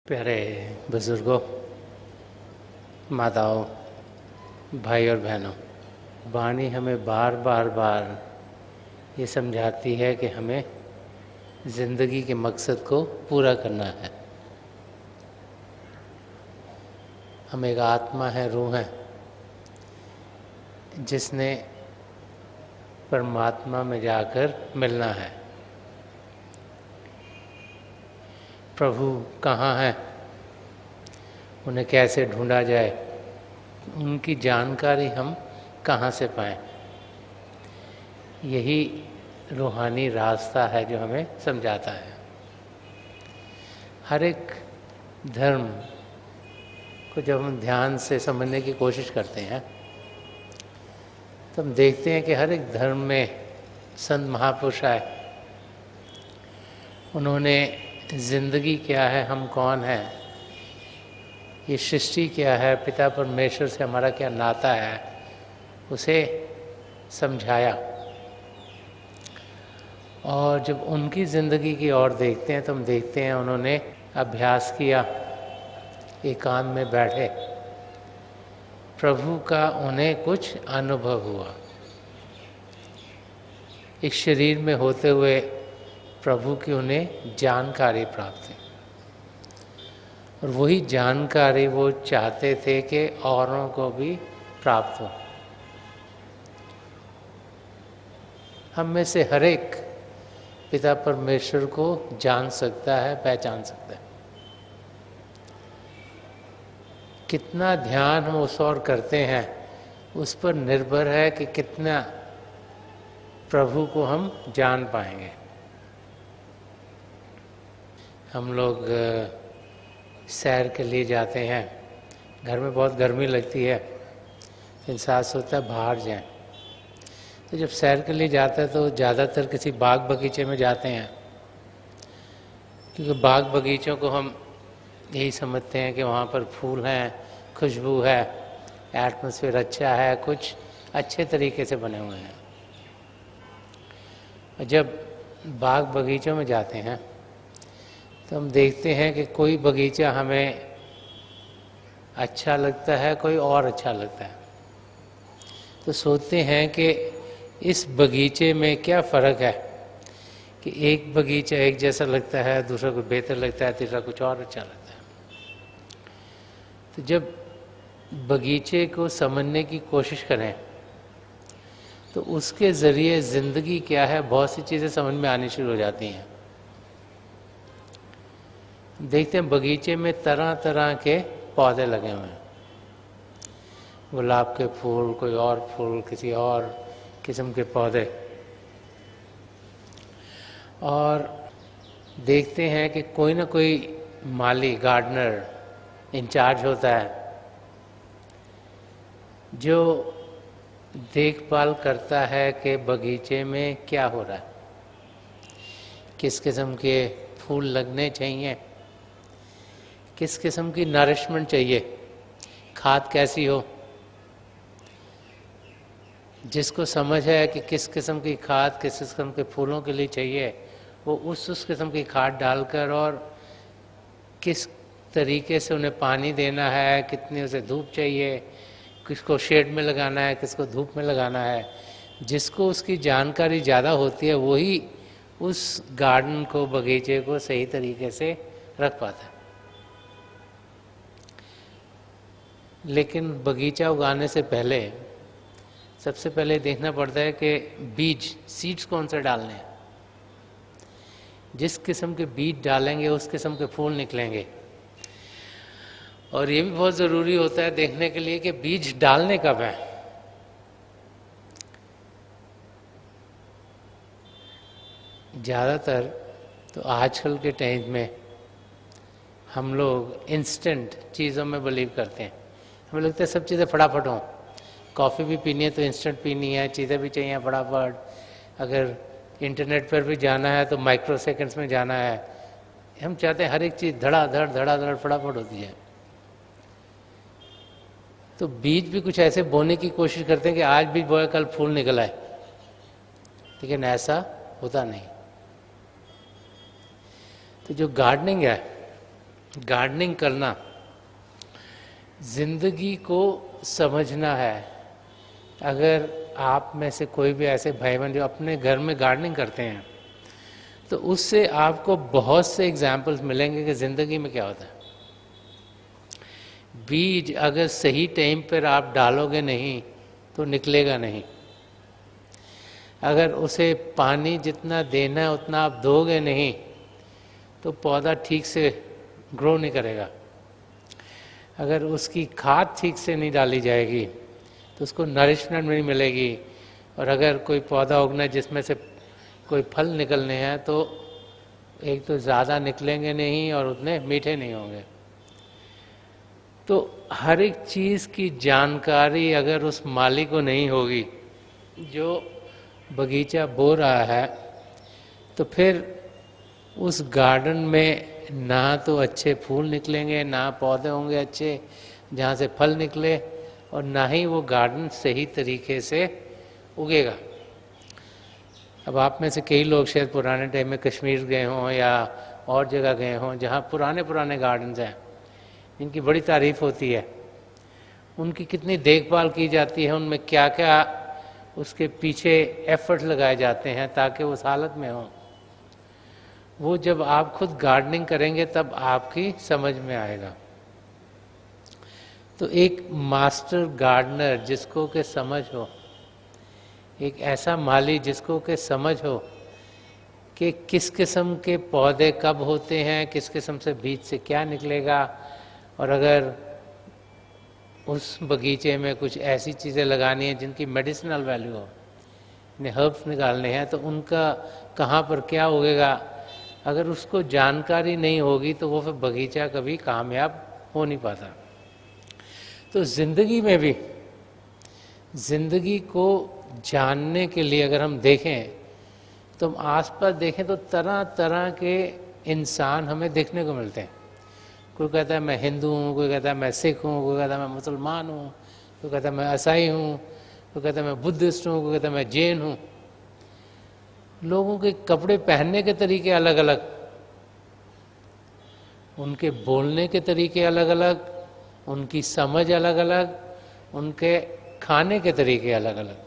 प्यारे बुजुर्गों, माताओं, भाई और बहनों, वाणी हमें बार बार ये समझाती है कि हमें ज़िंदगी के मकसद को पूरा करना है। हम एक आत्मा है, रूह है, जिसने परमात्मा में जाकर मिलना है। प्रभु कहाँ हैं, उन्हें कैसे ढूंढा जाए, उनकी जानकारी हम कहाँ से पाएं, यही रूहानी रास्ता है जो हमें समझाता है। हर एक धर्म को जब हम ध्यान से समझने की कोशिश करते हैं तो हम देखते हैं कि हर एक धर्म में संत महापुरुष आए, उन्होंने ज़िंदगी क्या है, हम कौन हैं, ये सृष्टि क्या है, पिता परमेश्वर से हमारा क्या नाता है, उसे समझाया। और जब उनकी ज़िंदगी की ओर देखते हैं तो हम देखते हैं उन्होंने अभ्यास किया, एकांत में बैठे, प्रभु का उन्हें कुछ अनुभव हुआ। एक शरीर में होते हुए प्रभु की उन्हें जानकारी प्राप्त हुई, और वही जानकारी वो चाहते थे कि औरों को भी प्राप्त हो। हम में से हर एक पिता परमेश्वर को जान सकता है, पहचान सकता है। कितना ध्यान हम उस ओर करते हैं उस पर निर्भर है कि कितना प्रभु को हम जान पाएंगे। हम लोग सैर के लिए जाते हैं, घर में बहुत गर्मी लगती है, इंसान सोचता है बाहर जाएं। तो जब सैर के लिए जाते हैं तो ज़्यादातर किसी बाग बगीचे में जाते हैं, क्योंकि बाग बगीचों को हम यही समझते हैं कि वहाँ पर फूल हैं, खुशबू है, एटमॉस्फेयर अच्छा है, कुछ अच्छे तरीके से बने हुए हैं। और जब बाग बगीचों में जाते हैं तो हम देखते हैं कि कोई बगीचा हमें अच्छा लगता है, कोई और अच्छा लगता है। तो सोचते हैं कि इस बगीचे में क्या फ़र्क है कि एक बगीचा एक जैसा लगता है, दूसरा को बेहतर लगता है, तीसरा कुछ और अच्छा लगता है। तो जब बगीचे को समझने की कोशिश करें तो उसके ज़रिए ज़िंदगी क्या है, बहुत सी चीज़ें समझ में आनी शुरू हो जाती हैं। देखते हैं बगीचे में तरह तरह के पौधे लगे हुए हैं, गुलाब के फूल, कोई और फूल, किसी और किस्म के पौधे। और देखते हैं कि कोई ना कोई माली, गार्डनर, इंचार्ज होता है जो देखभाल करता है कि बगीचे में क्या हो रहा है, किस किस्म के फूल लगने चाहिए, किस किस्म की नरिशमेंट चाहिए, खाद कैसी हो। जिसको समझ है कि किस किस्म की खाद किस किस्म के फूलों के लिए चाहिए, वो उस किस्म की खाद डालकर और किस तरीके से उन्हें पानी देना है, कितनी उसे धूप चाहिए, किसको शेड में लगाना है, किसको धूप में लगाना है, जिसको उसकी जानकारी ज़्यादा होती है वही उस गार्डन को, बगीचे को सही तरीके से रख पाता है। लेकिन बगीचा उगाने से पहले सबसे पहले देखना पड़ता है कि बीज, सीड्स कौन से डालने हैं। जिस किस्म के बीज डालेंगे उस किस्म के फूल निकलेंगे। और ये भी बहुत ज़रूरी होता है देखने के लिए कि बीज डालने कब है। ज़्यादातर तो आजकल के टाइम में हम लोग इंस्टेंट चीज़ों में बिलीव करते हैं। हमें लगता है सब चीज़ें फटाफट हों, कॉफ़ी भी पीनी है तो इंस्टेंट पीनी है, चीज़ें भी चाहिए फटाफट, अगर इंटरनेट पर भी जाना है तो माइक्रो सेकंड्स में जाना है। हम चाहते हैं हर एक चीज़ धड़ाधड़ फटाफट होती है। तो बीज भी कुछ ऐसे बोने की कोशिश करते हैं कि आज बीज बोया कल फूल निकल आए, लेकिन ऐसा होता नहीं। तो जो गार्डनिंग है गार्डनिंग करना जिंदगी को समझना है। अगर आप में से कोई भी ऐसे भाई बहन जो अपने घर में गार्डनिंग करते हैं तो उससे आपको बहुत से एग्जाम्पल्स मिलेंगे कि ज़िंदगी में क्या होता है। बीज अगर सही टाइम पर आप डालोगे नहीं तो निकलेगा नहीं। अगर उसे पानी जितना देना है उतना आप दोगे नहीं तो पौधा ठीक से ग्रो नहीं करेगा। अगर उसकी खाद ठीक से नहीं डाली जाएगी तो उसको नरिशमेंट नहीं मिलेगी। और अगर कोई पौधा उगना है जिसमें से कोई फल निकलने हैं तो एक तो ज़्यादा निकलेंगे नहीं और उतने मीठे नहीं होंगे। तो हर एक चीज़ की जानकारी अगर उस माली को नहीं होगी जो बगीचा बो रहा है तो फिर उस गार्डन में ना तो अच्छे फूल निकलेंगे, ना पौधे होंगे अच्छे जहाँ से फल निकले, और ना ही वो गार्डन सही तरीके से उगेगा। अब आप में से कई लोग शायद पुराने टाइम में कश्मीर गए हों या और जगह गए हों जहाँ पुराने पुराने गार्डन्स हैं जिनकी बड़ी तारीफ होती है। उनकी कितनी देखभाल की जाती है, उनमें क्या क्या उसके पीछे एफर्ट लगाए जाते हैं ताकि उस हालत में हो। वो जब आप खुद गार्डनिंग करेंगे तब आपकी समझ में आएगा। तो एक मास्टर गार्डनर जिसको के समझ हो, एक ऐसा माली जिसको के समझ हो कि किस किस्म के पौधे कब होते हैं, किस किस्म से बीज से क्या निकलेगा, और अगर उस बगीचे में कुछ ऐसी चीज़ें लगानी हैं जिनकी मेडिसिनल वैल्यू हो, इन्हें हर्ब्स निकालने हैं तो उनका कहाँ पर क्या उगेगा, अगर उसको जानकारी नहीं होगी तो वो फिर बगीचा कभी कामयाब हो नहीं पाता। तो ज़िंदगी में भी ज़िंदगी को जानने के लिए अगर हम देखें तो हम आसपास देखें तो तरह तरह के इंसान हमें देखने को मिलते हैं। कोई कहता है मैं हिंदू हूँ, कोई कहता है मैं सिख हूँ, कोई कहता है मैं मुसलमान हूँ, कोई कहता है मैं ईसाई हूँ, कोई कहता है मैं बुद्धिस्ट हूँ, कोई कहता है मैं जैन हूँ। लोगों के कपड़े पहनने के तरीके अलग अलग, उनके बोलने के तरीके अलग अलग, उनकी समझ अलग अलग, उनके खाने के तरीके अलग अलग।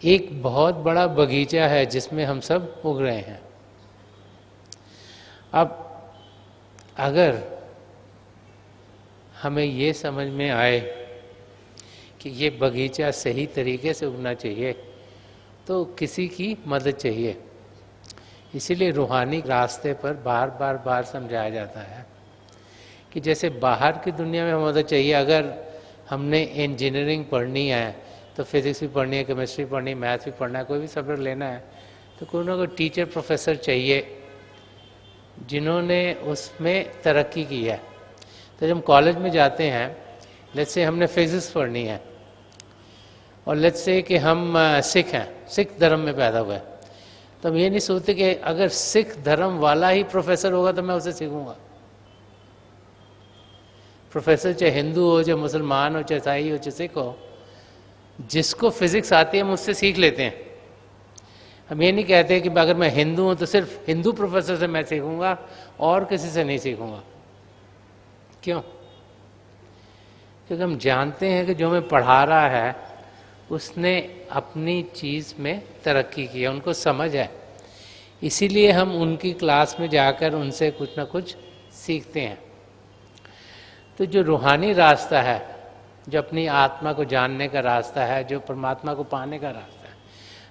एक बहुत बड़ा बगीचा है जिसमें हम सब उग रहे हैं। अब अगर हमें ये समझ में आए कि ये बगीचा सही तरीके से उगना चाहिए तो किसी की मदद चाहिए। इसीलिए रूहानी रास्ते पर बार बार समझाया जाता है कि जैसे बाहर की दुनिया में मदद चाहिए, अगर हमने इंजीनियरिंग पढ़नी है तो फिज़िक्स भी पढ़नी है, केमिस्ट्री पढ़नी है, मैथ्स भी पढ़ना है, कोई भी सब्जेक्ट लेना है तो कोई ना कोई टीचर प्रोफेसर चाहिए जिन्होंने उसमें तरक्की की है। तो जब हम कॉलेज में जाते हैं, लेट्स से हमने फिज़िक्स पढ़नी है और लेट्स से कि हम सिख हैं, सिख धर्म में पैदा हुए, तो हम ये नहीं सोचते कि अगर सिख धर्म वाला ही प्रोफेसर होगा तो मैं उसे सीखूंगा। प्रोफेसर चाहे हिंदू हो, चाहे मुसलमान हो, चाहे ईसाई हो, चाहे सिख हो, जिसको फिजिक्स आती है हम उससे सीख लेते हैं। हम ये नहीं कहते कि अगर मैं हिंदू हूँ तो सिर्फ हिंदू प्रोफेसर से मैं सीखूंगा और किसी से नहीं सीखूंगा। क्यों? क्योंकि हम जानते हैं कि जो हमें पढ़ा रहा है उसने अपनी चीज़ में तरक्की की है, उनको समझ है, इसीलिए हम उनकी क्लास में जाकर उनसे कुछ ना कुछ सीखते हैं। तो जो रूहानी रास्ता है, जो अपनी आत्मा को जानने का रास्ता है, जो परमात्मा को पाने का रास्ता है,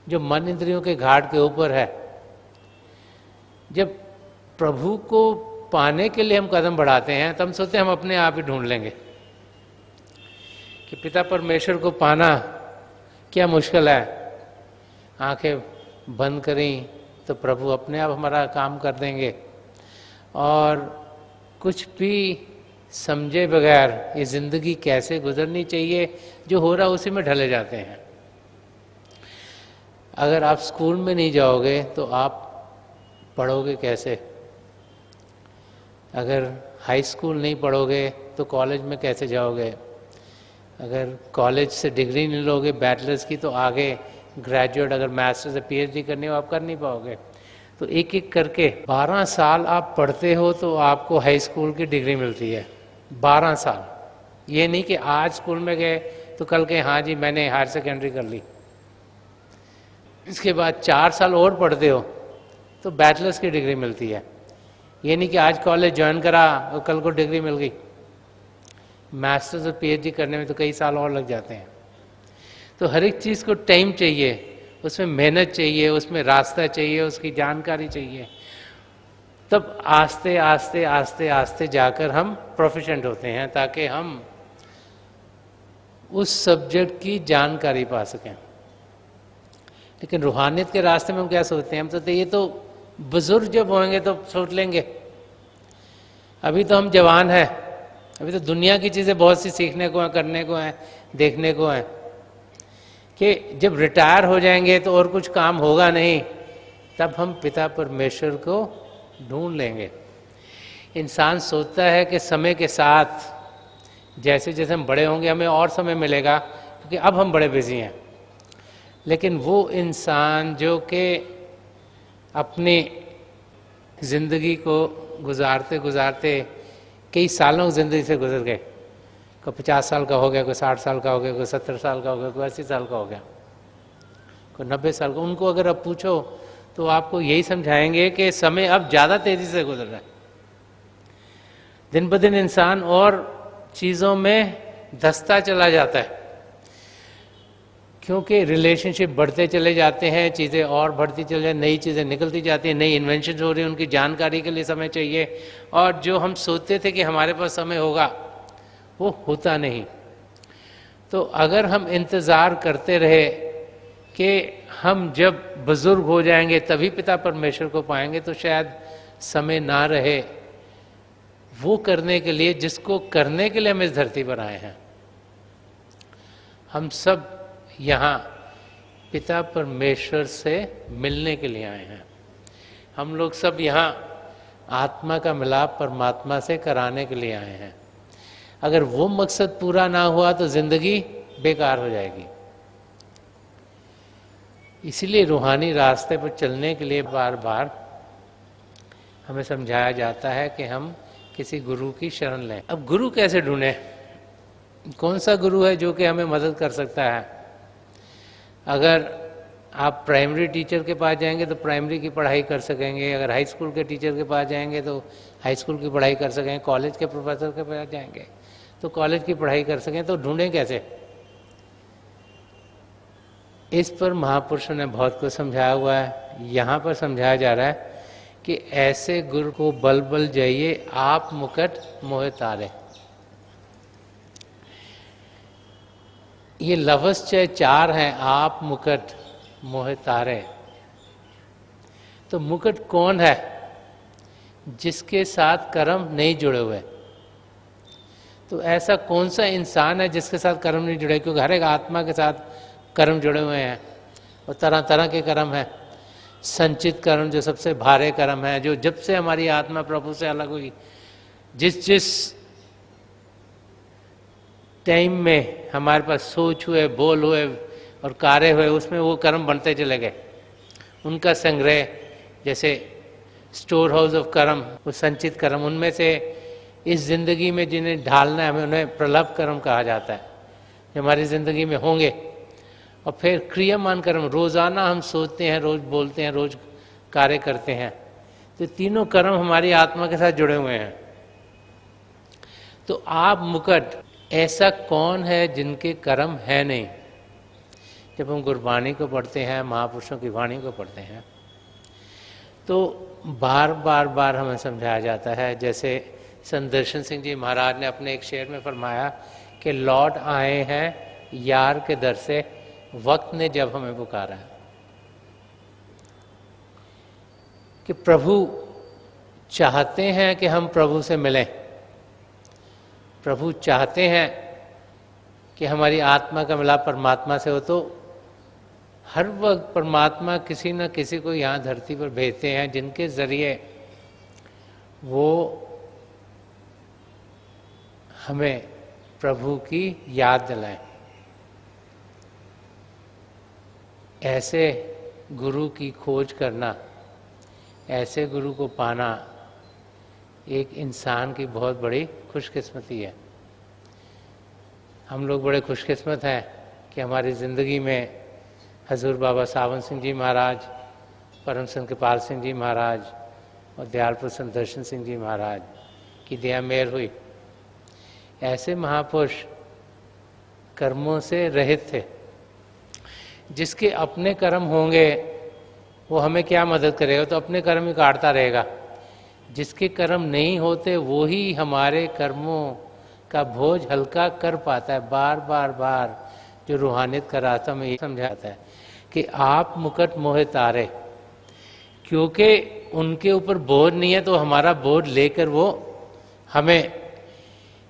जो मन इंद्रियों के घाट के ऊपर है, जब प्रभु को पाने के लिए हम कदम बढ़ाते हैं तो हम सोचते हैं हम अपने आप ही ढूंढ लेंगे कि पिता परमेश्वर को पाना क्या मुश्किल है, आंखें बंद करें तो प्रभु अपने आप हमारा काम कर देंगे, और कुछ भी समझे बगैर ये ज़िंदगी कैसे गुजरनी चाहिए, जो हो रहा उसी में ढले जाते हैं। अगर आप स्कूल में नहीं जाओगे तो आप पढ़ोगे कैसे? अगर हाई स्कूल नहीं पढ़ोगे तो कॉलेज में कैसे जाओगे? अगर कॉलेज से डिग्री नहीं लोगे बैचलर्स की तो आगे ग्रेजुएट अगर मास्टर्स या पीएचडी करनी हो आप कर नहीं पाओगे। तो एक एक करके 12 साल आप पढ़ते हो तो आपको हाई स्कूल की डिग्री मिलती है। 12 साल, ये नहीं कि आज स्कूल में गए तो कल के हाँ जी मैंने हायर सेकेंडरी कर ली। इसके बाद 4 साल और पढ़ते हो तो बैचलर्स की डिग्री मिलती है। ये नहीं कि आज कॉलेज ज्वाइन करा और कल को डिग्री मिल गई। मास्टर्स और पीएचडी करने में तो कई साल और लग जाते हैं। तो हर एक चीज़ को टाइम चाहिए, उसमें मेहनत चाहिए, उसमें रास्ता चाहिए, उसकी जानकारी चाहिए, तब आस्ते आस्ते आस्ते आस्ते जाकर हम प्रोफिशिएंट होते हैं, ताकि हम उस सब्जेक्ट की जानकारी पा सकें। लेकिन रूहानियत के रास्ते में हम क्या सोचते हैं? हम सोचते हैं ये तो बुजुर्ग जब होंगे तो सोच लेंगे, अभी तो हम जवान हैं, अभी तो दुनिया की चीज़ें बहुत सी सीखने को हैं, करने को हैं, देखने को हैं, कि जब रिटायर हो जाएंगे तो और कुछ काम होगा नहीं, तब हम पिता परमेश्वर को ढूंढ लेंगे। इंसान सोचता है कि समय के साथ जैसे जैसे हम बड़े होंगे हमें और समय मिलेगा, क्योंकि अब हम बड़े बिजी हैं। लेकिन वो इंसान जो कि अपनी ज़िंदगी को गुजारते गुजारते कई सालों की ज़िंदगी से गुजर गए, कोई 50 साल का हो गया, कोई 60 साल का हो गया, कोई 70 साल का हो गया, कोई 80 साल का हो गया, कोई 90 साल का, उनको अगर आप पूछो तो आपको यही समझाएंगे कि समय अब ज़्यादा तेज़ी से गुजर रहा है। दिन ब दिन इंसान और चीज़ों में धंसता चला जाता है, क्योंकि रिलेशनशिप बढ़ते चले जाते हैं, चीज़ें और बढ़ती चले जाती, नई चीज़ें निकलती जाती हैं, नई इन्वेंशन हो रही हैं, उनकी जानकारी के लिए समय चाहिए, और जो हम सोचते थे कि हमारे पास समय होगा वो होता नहीं। तो अगर हम इंतज़ार करते रहे कि हम जब बुज़ुर्ग हो जाएंगे तभी पिता परमेश्वर को पाएंगे, तो शायद समय ना रहे वो करने के लिए जिसको करने के लिए हम इस धरती पर आए हैं। हम सब यहाँ पिता परमेश्वर से मिलने के लिए आए हैं। हम लोग सब यहाँ आत्मा का मिलाप परमात्मा से कराने के लिए आए हैं। अगर वो मकसद पूरा ना हुआ तो ज़िंदगी बेकार हो जाएगी। इसीलिए रूहानी रास्ते पर चलने के लिए बार बार हमें समझाया जाता है कि हम किसी गुरु की शरण लें। अब गुरु कैसे ढूंढें? कौन सा गुरु है जो कि हमें मदद कर सकता है? अगर आप प्राइमरी टीचर के पास जाएंगे तो प्राइमरी की पढ़ाई कर सकेंगे, अगर हाई स्कूल के टीचर के पास जाएंगे तो हाई स्कूल की पढ़ाई कर सकेंगे, कॉलेज के प्रोफेसर के पास जाएंगे तो कॉलेज की पढ़ाई कर सकें। तो ढूंढें कैसे? इस पर महापुरुषों ने बहुत कुछ समझाया हुआ है। यहाँ पर समझाया जा रहा है कि ऐसे गुरु को बल बल जाइए, आप मुकट मोह तारे। ये लफ्ज़ चाहे 4 हैं, आप मुकट मोह तारे। तो मुकट कौन है? जिसके साथ कर्म नहीं जुड़े हुए। तो ऐसा कौन सा इंसान है जिसके साथ कर्म नहीं जुड़े? क्योंकि हर एक आत्मा के साथ कर्म जुड़े हुए हैं और तरह तरह के कर्म हैं। संचित कर्म जो सबसे भारे कर्म है, जो जब से हमारी आत्मा प्रभु से अलग हुई, जिस जिस टाइम में हमारे पास सोच हुए, बोल हुए और कार्य हुए, उसमें वो कर्म बनते चले गए। उनका संग्रह, जैसे स्टोर हाउस ऑफ कर्म, वो संचित कर्म, उनमें से इस ज़िंदगी में जिन्हें ढालना है हमें उन्हें प्रलभ कर्म कहा जाता है, जो हमारी ज़िंदगी में होंगे। और फिर क्रियामान कर्म, रोज़ाना हम सोचते हैं, रोज़ बोलते हैं, रोज़ कार्य करते हैं। तो तीनों कर्म हमारी आत्मा के साथ जुड़े हुए हैं। तो आप मुकट, ऐसा कौन है जिनके कर्म है नहीं? जब हम गुरबाणी को पढ़ते हैं, महापुरुषों की वाणी को पढ़ते हैं, तो बार बार बार हमें समझाया जाता है। जैसे संत दर्शन सिंह जी महाराज ने अपने एक शेर में फरमाया कि लौट आए हैं यार के दर से, वक्त ने जब हमें पुकारा है। कि प्रभु चाहते हैं कि हम प्रभु से मिलें, प्रभु चाहते हैं कि हमारी आत्मा का मिलाप परमात्मा से हो। तो हर वक्त परमात्मा किसी न किसी को यहाँ धरती पर भेजते हैं जिनके ज़रिए वो हमें प्रभु की याद दिलाएं। ऐसे गुरु की खोज करना ऐसे गुरु को पाना एक इंसान की बहुत बड़ी खुशकिस्मती है। हम लोग बड़े खुशकिस्मत हैं कि हमारी ज़िंदगी में हजूर बाबा सावन सिंह जी महाराज, परम संत कृपाल सिंह जी महाराज और दयालपुर संत दर्शन सिंह जी महाराज की दया मेहर हुई। ऐसे महापुरुष कर्मों से रहित थे। जिसके अपने कर्म होंगे वो हमें क्या मदद करेगा, तो अपने कर्म ही काटता रहेगा। जिसके कर्म नहीं होते वो ही हमारे कर्मों का बोझ हल्का कर पाता है। बार बार बार जो रूहानियत का रास्ता में ये समझाता है कि आप मुकुट मोहे तारे, क्योंकि उनके ऊपर बोझ नहीं है तो हमारा बोझ लेकर वो हमें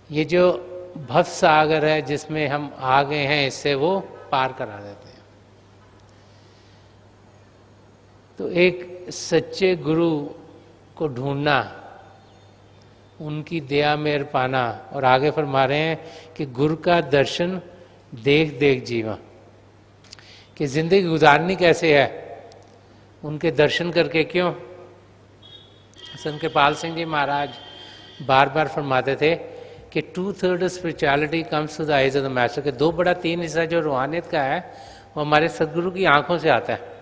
ये जो भव सागर है जिसमें हम आ गए हैं इससे वो पार करा देते हैं। तो एक सच्चे गुरु को ढूंढना, उनकी दया मेहर पाना, और आगे फरमा रहे हैं कि गुरु का दर्शन देख देख जीवा, कि जिंदगी गुजारनी कैसे है उनके दर्शन करके। क्यों? संत कृपाल सिंह जी महाराज बार बार फरमाते थे कि 2/3 spirituality comes to the eyes of the master, के 2/3 हिस्सा जो रूहानियत का है वो हमारे सदगुरु की आंखों से आता है।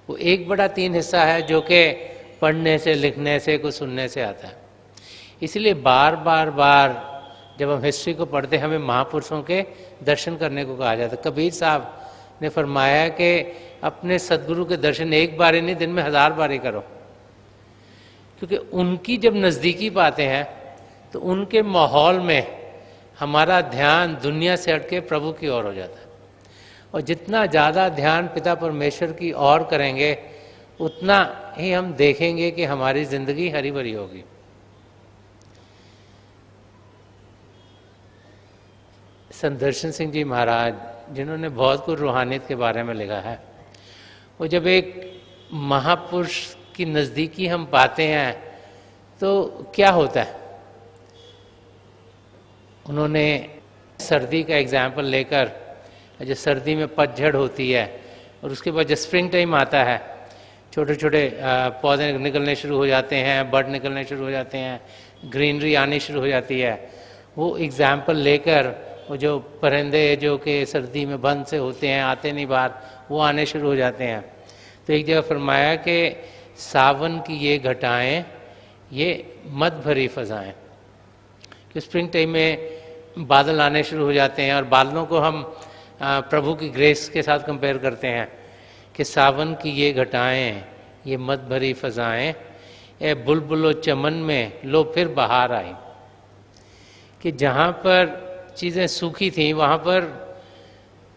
वो 1/3 हिस्सा है जो कि पढ़ने से, लिखने से, कुछ सुनने से आता है। इसलिए बार बार बार जब हम हिस्ट्री को पढ़ते हैं हमें महापुरुषों के दर्शन करने को कहा जाता है। कबीर साहब ने फरमाया कि अपने सदगुरु के दर्शन एक बार ही नहीं, दिन में 1000 बार ही करो, क्योंकि उनकी जब नज़दीकी पाते हैं तो उनके माहौल में हमारा ध्यान दुनिया से हट के प्रभु की ओर हो जाता है। और जितना ज़्यादा ध्यान पिता परमेश्वर की ओर करेंगे उतना ही हम देखेंगे कि हमारी ज़िंदगी हरी भरी होगी। संत दर्शन सिंह जी महाराज जिन्होंने बहुत कुछ रूहानियत के बारे में लिखा है, वो जब एक महापुरुष की नज़दीकी हम पाते हैं तो क्या होता है, उन्होंने सर्दी का एग्जाम्पल लेकर, जो सर्दी में पतझड़ होती है और उसके बाद जब स्प्रिंग टाइम आता है, छोटे छोटे पौधे निकलने शुरू हो जाते हैं, बर्ड निकलने शुरू हो जाते हैं, ग्रीनरी आनी शुरू हो जाती है। वो एग्जाम्पल लेकर वो जो परिंदे जो कि सर्दी में बंद से होते हैं, आते नहीं बाहर, वो आने शुरू हो जाते हैं। तो एक जगह फरमाया कि सावन की ये घटाएं, ये मद भरी फजाएं, कि स्प्रिंग टाइम में बादल आने शुरू हो जाते हैं और बादलों को हम प्रभु की ग्रेस के साथ कंपेयर करते हैं कि सावन की ये घटाएं, ये मद भरी फजाएं, ए बुलबुलो चमन में लो फिर बहार आई। कि जहाँ पर चीज़ें सूखी थीं वहाँ पर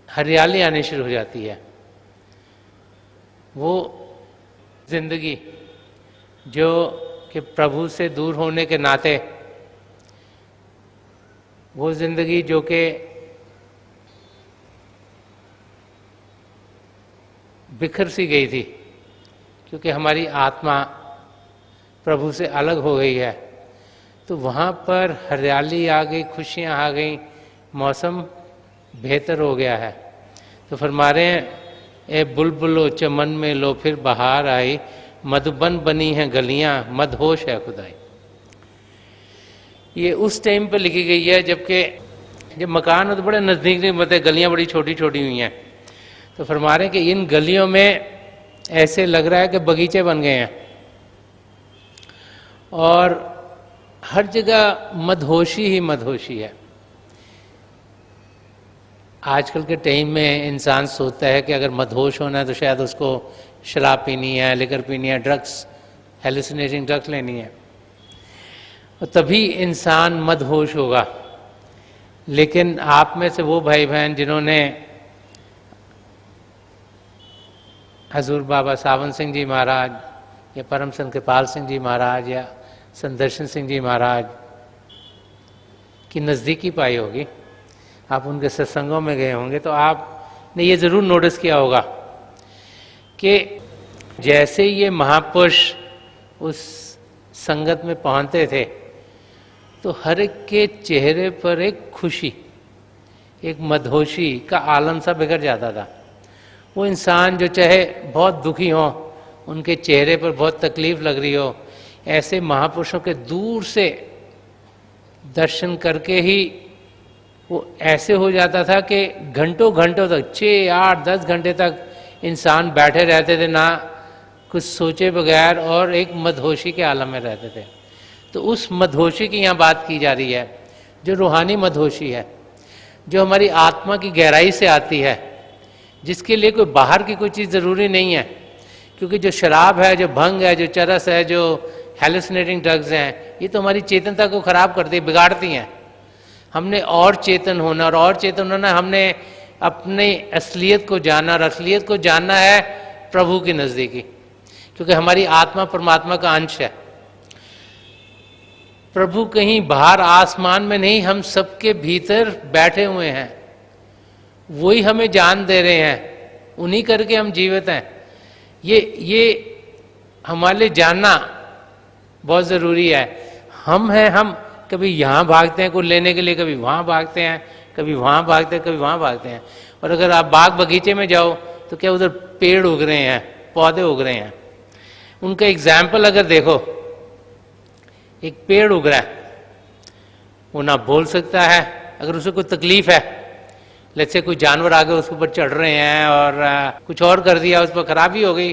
हरियाली आनी शुरू हो जाती है। वो जिंदगी जो कि प्रभु से दूर होने के नाते, वो जिंदगी जो कि बिखर सी गई थी क्योंकि हमारी आत्मा प्रभु से अलग हो गई है, तो वहाँ पर हरियाली आ गई, खुशियाँ आ गई, मौसम बेहतर हो गया है। तो फरमा रहे हैं, ए बुलबुलो चमन में लो फिर बहार आई, मधुबन बनी हैं गलियाँ, मदहोश है खुदाई। ये उस टाइम पे लिखी गई है जबकि जब मकान हो तो बड़े नज़दीक नहीं बनते, गलियाँ बड़ी छोटी छोटी हुई हैं। तो फरमा रहे हैं कि इन गलियों में ऐसे लग रहा है कि बगीचे बन गए हैं और हर जगह मदहोशी ही मदहोशी है। आजकल के टाइम में इंसान सोचता है कि अगर मदहोश होना है तो शायद उसको शराब पीनी है, लिकर पीनी है, ड्रग्स, हेलुसिनेटिंग ड्रग्स लेनी है, और तभी इंसान मदहोश होगा। लेकिन आप में से वो भाई बहन जिन्होंने हजूर बाबा सावन सिंह जी महाराज या परम संत कृपाल सिंह जी महाराज या संत दर्शन सिंह जी महाराज की नज़दीकी पाई होगी, आप उनके सत्संगों में गए होंगे, तो आपने ये ज़रूर नोटिस किया होगा कि जैसे ये महापुरुष उस संगत में पहुंचते थे तो हर एक के चेहरे पर एक खुशी, एक मदहोशी का आलम सा बिखर जाता था। वो इंसान जो चाहे बहुत दुखी हो, उनके चेहरे पर बहुत तकलीफ लग रही हो, ऐसे महापुरुषों के दूर से दर्शन करके ही वो ऐसे हो जाता था कि घंटों घंटों तक 6, 8, 10 घंटे तक इंसान बैठे रहते थे, ना कुछ सोचे बगैर, और एक मदहोशी के आलम में रहते थे। तो उस मदहोशी की यहाँ बात की जा रही है, जो रूहानी मदहोशी है, जो हमारी आत्मा की गहराई से आती है, जिसके लिए कोई बाहर की कोई चीज़ ज़रूरी नहीं है। क्योंकि जो शराब है, जो भंग है, जो चरस है, जो हेलुसिनेटिंग ड्रग्स हैं, ये तो हमारी चेतनता को ख़राब करती है, बिगाड़ती हैं। हमने और चेतन होना, और चेतन होना, हमने अपनी असलियत को जानना, और असलियत को जानना है प्रभु की नज़दीकी, क्योंकि हमारी आत्मा परमात्मा का अंश है। प्रभु कहीं बाहर आसमान में नहीं, हम सबके भीतर बैठे हुए हैं, वही हमें जान दे रहे हैं, उन्हीं करके हम जीवित हैं। ये हमारे लिए जानना बहुत ज़रूरी है। हम हैं, हम कभी यहाँ भागते हैं कुछ लेने के लिए, कभी वहाँ भागते हैं, कभी वहाँ भागते हैं, कभी वहाँ भागते हैं। और अगर आप बाग बगीचे में जाओ तो क्या उधर पेड़ उग रहे हैं, पौधे उग रहे हैं। उनका एग्जाम्पल अगर देखो, एक पेड़ उग रहा है, वो ना बोल सकता है, अगर उसे कोई तकलीफ है, लेट्स से कोई जानवर आगे उसके ऊपर चढ़ रहे हैं और कुछ और कर दिया, उस पर खराबी हो गई,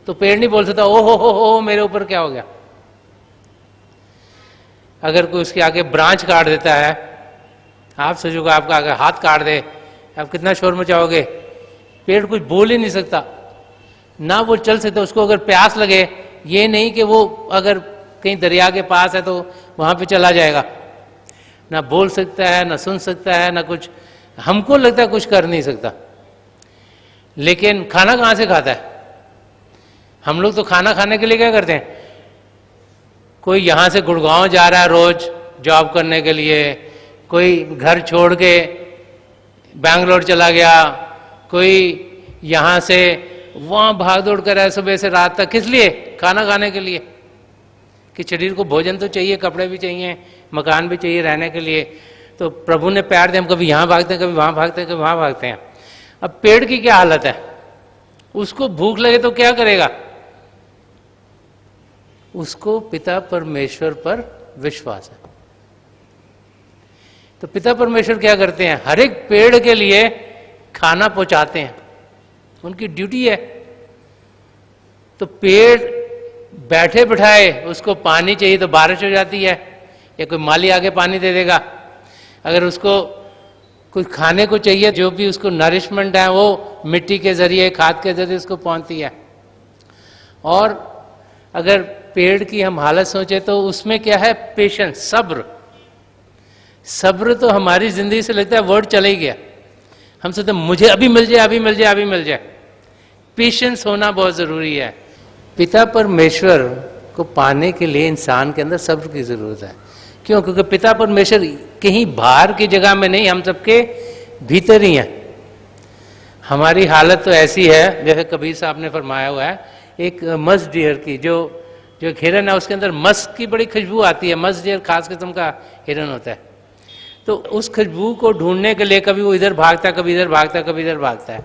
तो पेड़ नहीं बोल सकता ओ हो मेरे ऊपर क्या हो गया। अगर कोई उसके आगे ब्रांच काट देता है, आप सोचोगे आपका आगे हाथ काट दे, आप कितना शोर मचाओगे। पेड़ कुछ बोल ही नहीं सकता, ना वो चल सकता। उसको अगर प्यास लगे, ये नहीं कि वो अगर कहीं दरिया के पास है तो वहाँ पे चला जाएगा, ना बोल सकता है, ना सुन सकता है, ना कुछ, हमको लगता है कुछ कर नहीं सकता। लेकिन खाना कहाँ से खाता है? हम लोग तो खाना खाने के लिए क्या करते हैं, कोई यहाँ से गुड़गांव जा रहा है रोज जॉब करने के लिए, कोई घर छोड़ के बैंगलोर चला गया, कोई यहाँ से वहाँ भाग दौड़ कर है सुबह से रात तक, किस लिए? खाना खाने के लिए, कि शरीर को भोजन तो चाहिए, कपड़े भी चाहिए, मकान भी चाहिए रहने के लिए। तो प्रभु ने प्यार दिया, हम कभी यहाँ भागते हैं, कभी वहाँ भागते हैं, कभी वहाँ भागते हैं। अब पेड़ की क्या हालत है? उसको भूख लगे तो क्या करेगा? उसको पिता परमेश्वर पर विश्वास है। तो पिता परमेश्वर क्या करते हैं? हर एक पेड़ के लिए खाना पहुंचाते हैं, उनकी ड्यूटी है। तो पेड़ बैठे बिठाए, उसको पानी चाहिए तो बारिश हो जाती है, या कोई माली आगे पानी दे देगा। अगर उसको कुछ खाने को चाहिए, जो भी उसको नरिशमेंट है वो मिट्टी के जरिए, खाद के जरिए उसको पहुंचती है। और अगर पेड़ की हम हालत सोचे तो उसमें क्या है? पेशेंस, सब्र। सब्र तो हमारी जिंदगी से लगता है वर्ड चला ही गया। हम सोचते मुझे अभी मिल जाए, अभी मिल जाए, अभी मिल जाए। पेशेंस होना बहुत जरूरी है। पिता परमेश्वर को पाने के लिए इंसान के अंदर सब्र की जरूरत है। क्यों? क्योंकि पिता परमेश्वर कहीं बाहर की जगह में नहीं, हम सबके भीतर ही हैं। हमारी हालत तो ऐसी है, जैसे कबीर साहब ने फरमाया हुआ है, एक मस्ट डियर की, जो हिरन है उसके अंदर मस्क की बड़ी खुशबू आती है। मस्ट डियर खास किस्म का हिरन होता है। तो उस खुशबू को ढूंढने के लिए कभी वो इधर भागता है, कभी इधर भागता है, कभी इधर भागता है।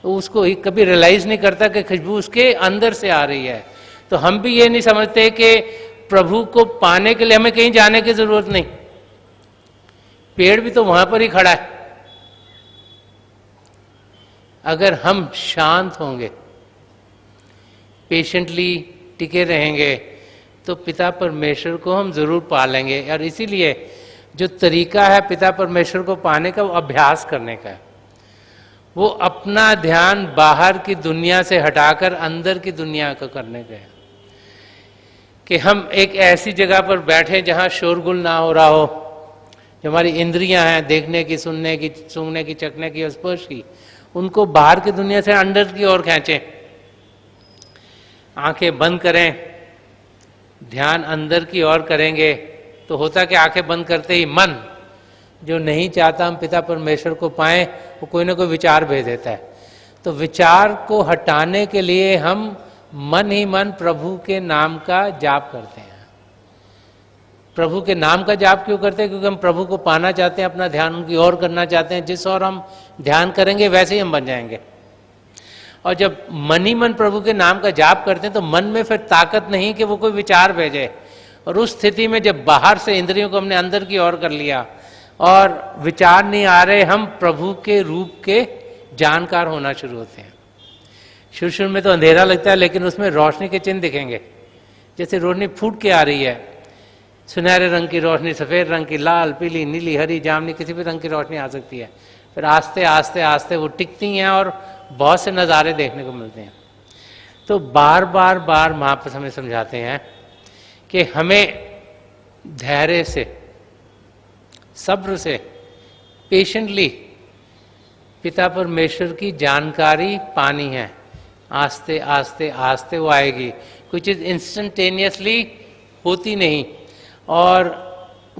तो उसको कभी रियलाइज नहीं करता कि खुशबू उसके अंदर से आ रही है। तो हम भी ये नहीं समझते कि प्रभु को पाने के लिए हमें कहीं जाने की जरूरत नहीं। पेड़ भी तो वहां पर ही खड़ा है। अगर हम शांत होंगे, पेशेंटली टिके रहेंगे, तो पिता परमेश्वर को हम जरूर पा लेंगे। और इसीलिए जो तरीका है पिता परमेश्वर को पाने का, वो अभ्यास करने का है। वो अपना ध्यान बाहर की दुनिया से हटाकर अंदर की दुनिया को करने का है। कि हम एक ऐसी जगह पर बैठे जहाँ शोरगुल ना हो रहा हो, जो हमारी इंद्रियां हैं, देखने की, सुनने की, सूंघने की, चखने की, स्पर्श की, उनको बाहर की दुनिया से अंदर की ओर खींचें। आंखें बंद करें, ध्यान अंदर की ओर करेंगे तो होता कि आंखें बंद करते ही मन जो नहीं चाहता हम पिता परमेश्वर को पाएं, वो कोई ना कोई विचार भेज देता है। तो विचार को हटाने के लिए हम मन ही मन प्रभु के नाम का जाप करते हैं। प्रभु के नाम का जाप क्यों करते हैं? क्योंकि हम प्रभु को पाना चाहते हैं, अपना ध्यान उनकी ओर करना चाहते हैं। जिस ओर हम ध्यान करेंगे वैसे ही हम बन जाएंगे। और जब मन ही मन प्रभु के नाम का जाप करते हैं तो मन में फिर ताकत नहीं कि वो कोई विचार भेजे। और उस स्थिति में जब बाहर से इंद्रियों को हमने अंदर की ओर कर लिया और विचार नहीं आ रहे, हम प्रभु के रूप के जानकार होना शुरू होते हैं। शुरू में तो अंधेरा लगता है, लेकिन उसमें रोशनी के चिन्ह दिखेंगे। जैसे रोशनी फूट के आ रही है, सुनहरे रंग की रोशनी, सफ़ेद रंग की, लाल, पीली, नीली, हरी, जामनी, किसी भी रंग की रोशनी आ सकती है। फिर आस्ते आस्ते आस्ते वो टिकती हैं और बहुत से नज़ारे देखने को मिलते हैं। तो बार बार बार महाप्रभु हमें समझाते हैं कि हमें धैर्य से, सब्र से, पेशेंटली पिता परमेश्वर की जानकारी पानी है। आस्ते आस्ते आस्ते वो आएगी, कोई चीज़ इंस्टेंटेनियसली होती नहीं। और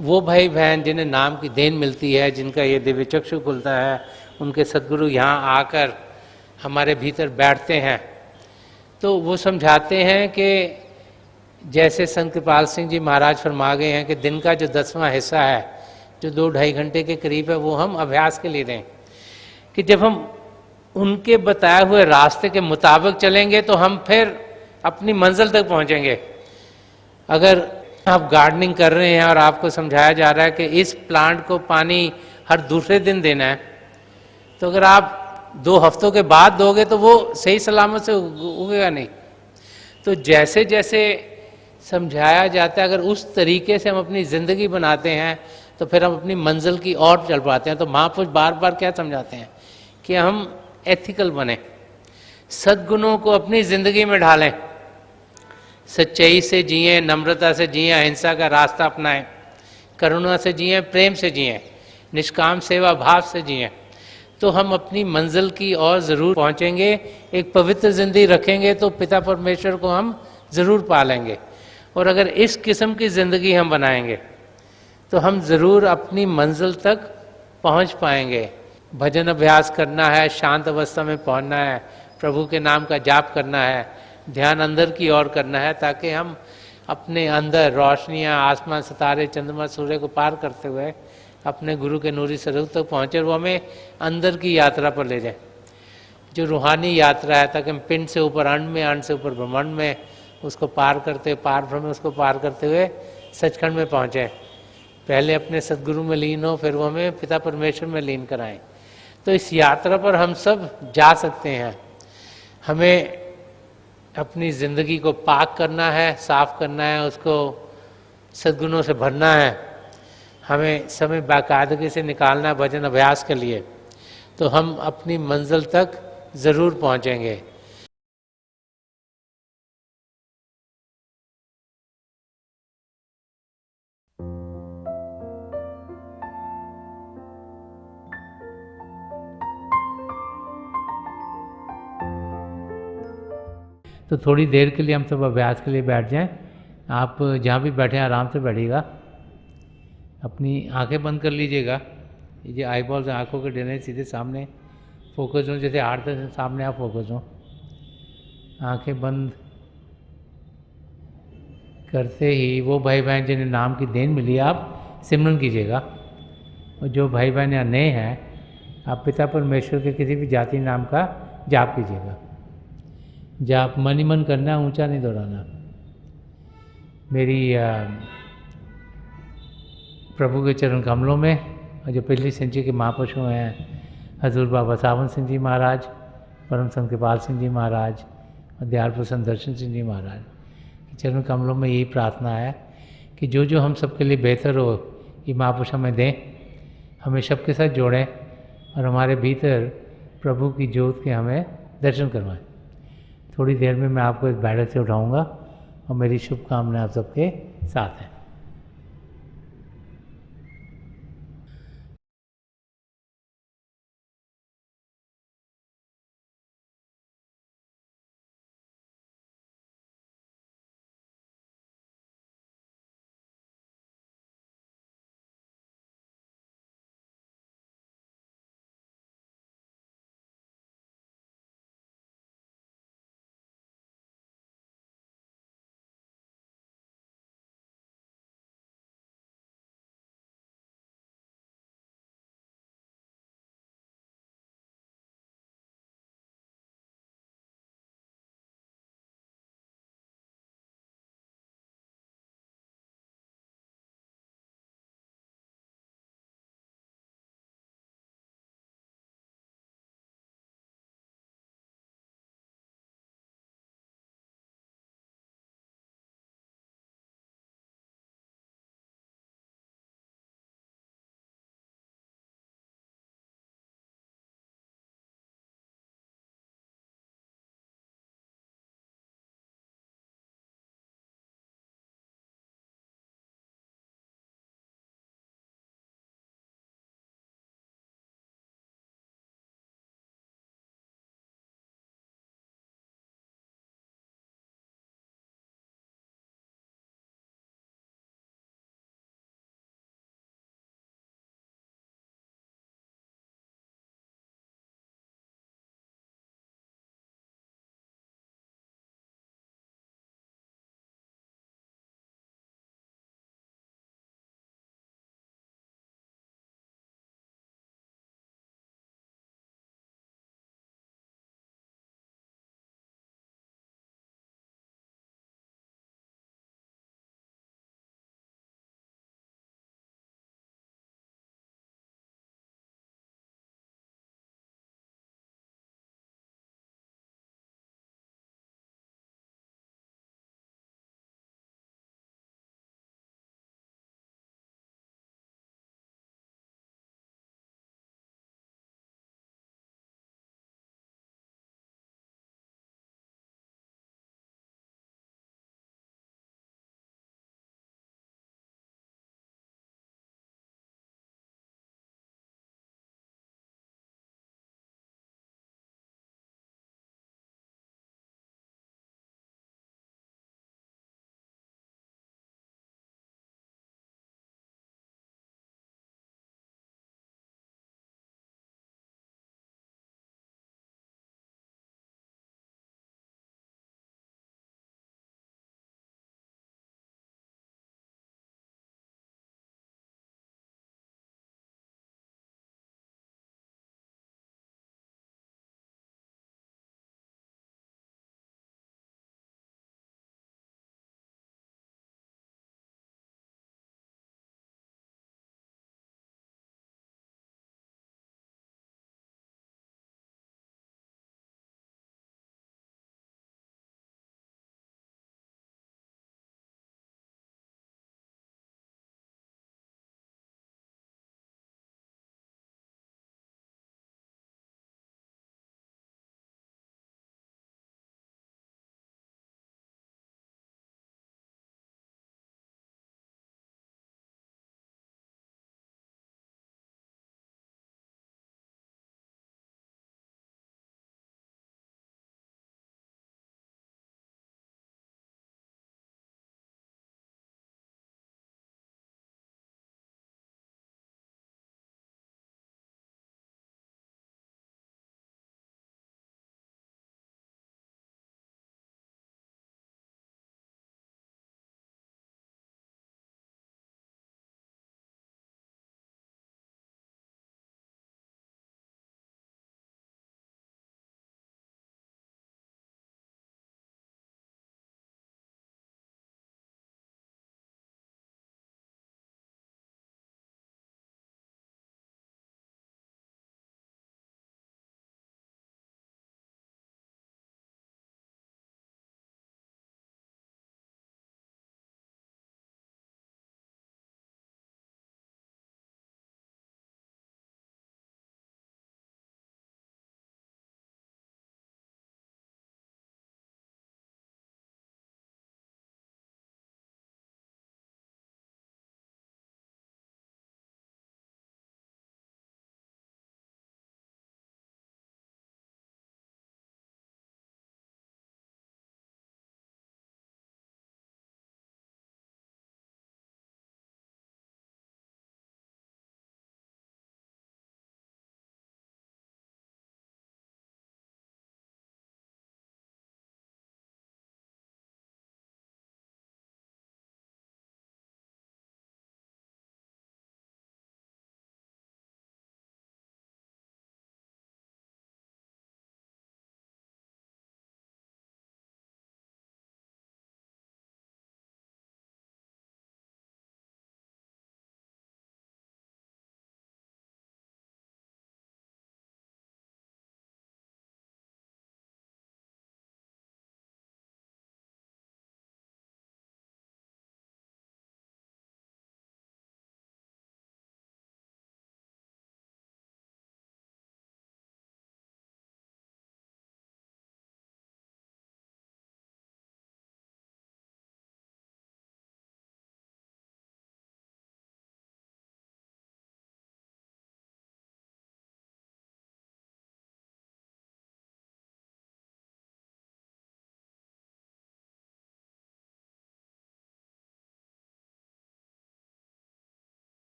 वो भाई बहन जिन्हें नाम की देन मिलती है, जिनका ये दिव्य चक्षु खुलता है, उनके सद्गुरु यहाँ आकर हमारे भीतर बैठते हैं, तो वो समझाते हैं कि जैसे संत कृपाल सिंह जी महाराज फरमा गए हैं कि दिन का जो 10वां हिस्सा है, जो 2-2.5 घंटे के करीब है, वो हम अभ्यास के लिए दें। कि जब हम उनके बताए हुए रास्ते के मुताबिक चलेंगे तो हम फिर अपनी मंजिल तक पहुंचेंगे। अगर आप गार्डनिंग कर रहे हैं और आपको समझाया जा रहा है कि इस प्लांट को पानी हर दूसरे दिन देना है, तो अगर आप 2 हफ्तों के बाद दोगे तो वो सही सलामत से उगेगा नहीं। तो जैसे जैसे समझाया जाता है, अगर उस तरीके से हम अपनी ज़िंदगी बनाते हैं तो फिर हम अपनी मंजिल की ओर चल पाते हैं। तो महापुरुष बार बार क्या समझाते हैं कि हम एथिकल बने, सद्गुणों को अपनी ज़िंदगी में ढालें, सच्चाई से जिएं, नम्रता से जिएं, अहिंसा का रास्ता अपनाएं, करुणा से जिएं, प्रेम से जिएं, निष्काम सेवा भाव से जिएं। तो हम अपनी मंजिल की ओर ज़रूर पहुंचेंगे। एक पवित्र जिंदगी रखेंगे तो पिता परमेश्वर को हम ज़रूर पालेंगे। और अगर इस किस्म की ज़िंदगी हम बनाएंगे तो हम ज़रूर अपनी मंजिल तक पहुंच पाएंगे। भजन अभ्यास करना है, शांत अवस्था में पहुंचना है, प्रभु के नाम का जाप करना है, ध्यान अंदर की ओर करना है, ताकि हम अपने अंदर रोशनियाँ, आसमान, सितारे, चंद्रमा, सूर्य को पार करते हुए अपने गुरु के नूरी स्वरूप तक पहुँचे। वो हमें अंदर की यात्रा पर ले जाए, जो रूहानी यात्रा है, ताकि हम पिंड से ऊपर अंड में, अंड से ऊपर ब्रह्मांड में, उसको पार करते हुए, पार ब्रह्म में उसको पार करते हुए सचखंड में पहुँचे। पहले अपने सदगुरु में लीन हो, फिर वो हमें पिता परमेश्वर में लीन कराएं। तो इस यात्रा पर हम सब जा सकते हैं। हमें अपनी ज़िंदगी को पाक करना है, साफ करना है, उसको सद्गुणों से भरना है। हमें समय बाकायदगी से निकालना है भजन अभ्यास के लिए, तो हम अपनी मंजिल तक ज़रूर पहुंचेंगे। तो थोड़ी देर के लिए हम सब अभ्यास के लिए बैठ जाएं। आप जहाँ भी बैठे हैं आराम से बैठिएगा, अपनी आंखें बंद कर लीजिएगा। ये जो आई बॉल्स आँखों के डरने सीधे सामने फोकस हो, जैसे 8-10 सामने आप फोकस हो। आंखें बंद करते ही वो भाई बहन जिन्हें नाम की देन मिली, आप सिमरन कीजिएगा। और जो भाई बहन यहाँ नए हैं, आप पिता परमेश्वर के किसी भी जाति नाम का जाप कीजिएगा। जाप मन ही मन करना, ऊंचा नहीं दोहराना। मेरी प्रभु के चरण कमलों में, और जो पिछली सेंचुरी के महापुरुष हैं, हजूर बाबा सावन सिंह जी महाराज, परम संत कृपाल सिंह जी महाराज और दयाल प्रसन्न दर्शन सिंह जी महाराज के चरण कमलों में यही प्रार्थना है कि जो जो हम सबके लिए बेहतर हो, ये महापुरुष हमें दें, हमें सबके साथ जोड़ें और हमारे भीतर प्रभु की ज्योत के हमें दर्शन करवाएं। थोड़ी देर में मैं आपको इस बैठक से उठाऊंगा और मेरी शुभकामनाएं आप सबके साथ हैं।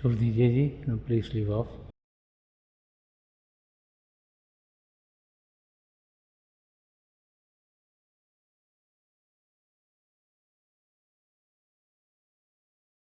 छोड़ दीजिए जी, प्लीज लीव ऑफ।